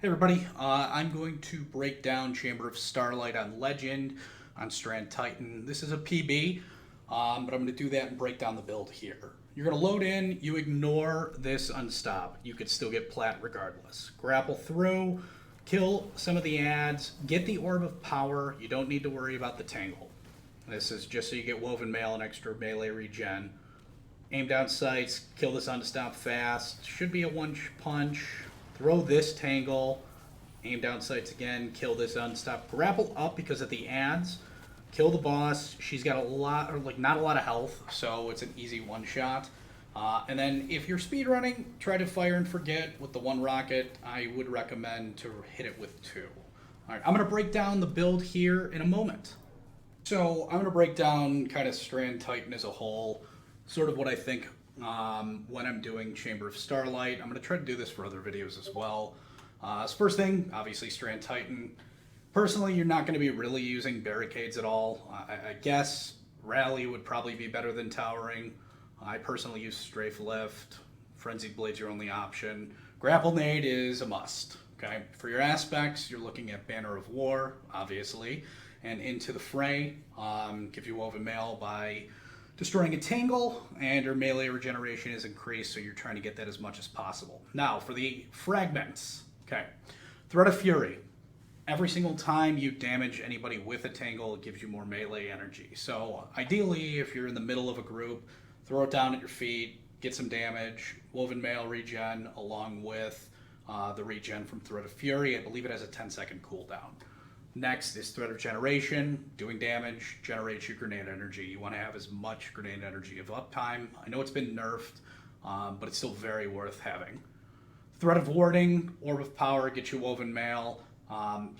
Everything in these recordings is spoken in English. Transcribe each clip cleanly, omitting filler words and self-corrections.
Hey everybody, I'm going to break down Chamber of Starlight on Legend, on Strand Titan. This is a PB, but I'm going to do that and break down the build here. You're going to load in, you ignore this unstop. You could still get plat regardless. Grapple through, kill some of the ads, get the Orb of Power. You don't need to worry about the Tangle. This is just so you get Woven Mail and extra melee regen. Aim down sights, kill this unstop fast. Should be a one punch. Throw this Tangle, aim down sights again, kill this unstop. Grapple up because of the ads. Kill the boss. She's got a lot, or like not a lot of health, so it's an easy one shot. And then if you're speedrunning, try to fire and forget with the one rocket. I would recommend to hit it with two. All right, I'm going to break down the build here in a moment. So I'm going to break down kind of Strand Titan as a whole, sort of what I think when I'm doing Chamber of Starlight. I'm going to try to do this for other videos as well. First thing, obviously Strand Titan. Personally, you're not going to be really using barricades at all. I guess Rally would probably be better than Towering. I personally use Strafe Lift. Frenzied Blade's your only option. Grapple Nade is a must. Okay, for your aspects, you're looking at Banner of War, obviously, and Into the Fray. Give you Woven Mail by destroying a Tangle, and your melee regeneration is increased, so you're trying to get that as much as possible. Now, for the fragments, okay, Threat of Fury. Every single time you damage anybody with a Tangle, it gives you more melee energy. So ideally, if you're in the middle of a group, throw it down at your feet, get some damage, Woven Mail regen, along with the regen from Threat of Fury. I believe it has a 10-second cooldown. Next is Threat of Generation. Doing damage generates your grenade energy. You want to have as much grenade energy of uptime. I know it's been nerfed, but it's still very worth having. Threat of Warding, Orb of Power, get you Woven Mail.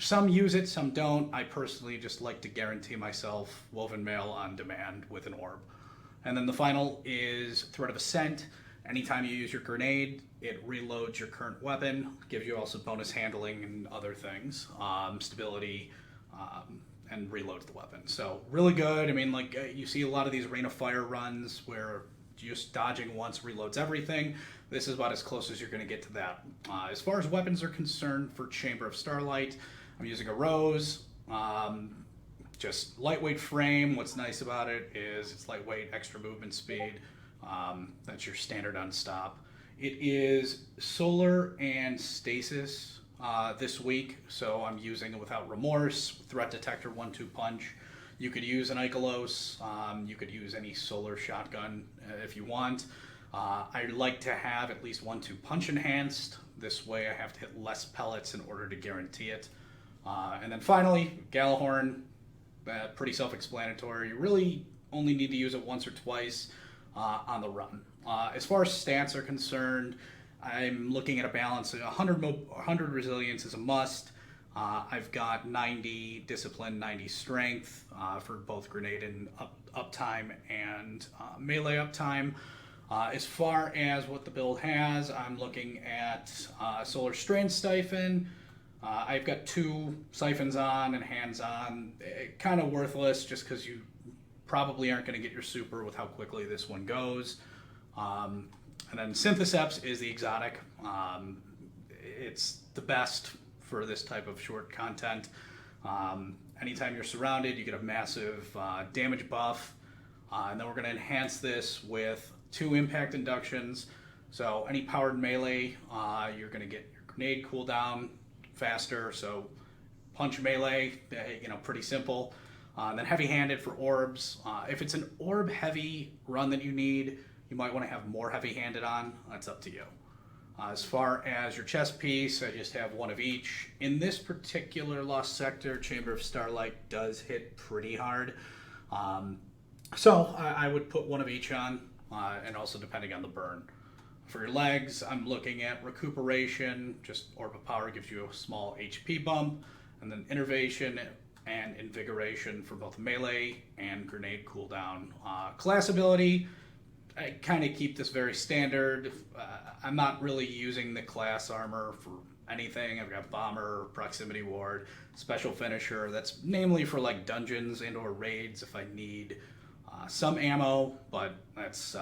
Some use it, some don't. I personally just like to guarantee myself Woven Mail on demand with an orb. And then the final is Threat of Ascent. Anytime you use your grenade, it reloads your current weapon, gives you also bonus handling and other things, stability, and reloads the weapon. So really good. I mean, like you see a lot of these Rain of Fire runs where just dodging once reloads everything. This is about as close as you're going to get to that. As far as weapons are concerned for Chamber of Starlight, I'm using a Rose. Just lightweight frame. What's nice about it is it's lightweight, extra movement speed. That's your standard unstop. It is solar and stasis this week, so I'm using it without remorse. Threat detector 1-2 punch. You could use an Ikelos. You could use any solar shotgun if you want. I like to have at least 1-2 punch enhanced. This way I have to hit less pellets in order to guarantee it. And then finally, Galahorn. Pretty self-explanatory. You really only need to use it once or twice on the run. As far as stats are concerned, I'm looking at a balance of 100 resilience is a must. I've got 90 discipline, 90 strength for both grenade and uptime and melee uptime. As far as what the build has, I'm looking at Solar Strand Siphon. I've got 2 siphons on and hands on. Kind of worthless just because you probably aren't going to get your super with how quickly this one goes. And then Syntheseps is the exotic. It's the best for this type of short content. Anytime you're surrounded, you get a massive damage buff. And then we're going to enhance this with 2 impact inductions. So any powered melee, you're going to get your grenade cooldown faster. So punch melee, pretty simple. Then heavy-handed for orbs. If it's an orb-heavy run that you need, you might want to have more heavy-handed on. That's up to you. As far as your chest piece, I just have 1 of each. In this particular Lost Sector, Chamber of Starlight does hit pretty hard. So I would put 1 of each on, and also depending on the burn. For your legs, I'm looking at recuperation. Just Orb of Power gives you a small HP bump, and then innervation and invigoration for both melee and grenade cooldown. Class ability, I kind of keep this very standard. I'm not really using the class armor for anything. I've got Bomber, Proximity Ward, Special Finisher. That's namely for like dungeons and or raids if I need some ammo, but that's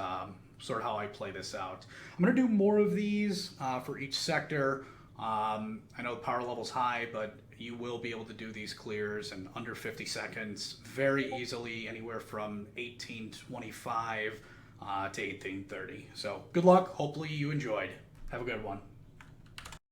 sort of how I play this out. I'm going to do more of these for each sector. I know the power level's high, but you will be able to do these clears in under 50 seconds very easily, anywhere from 1825 to 1830. So good luck. Hopefully you enjoyed. Have a good one.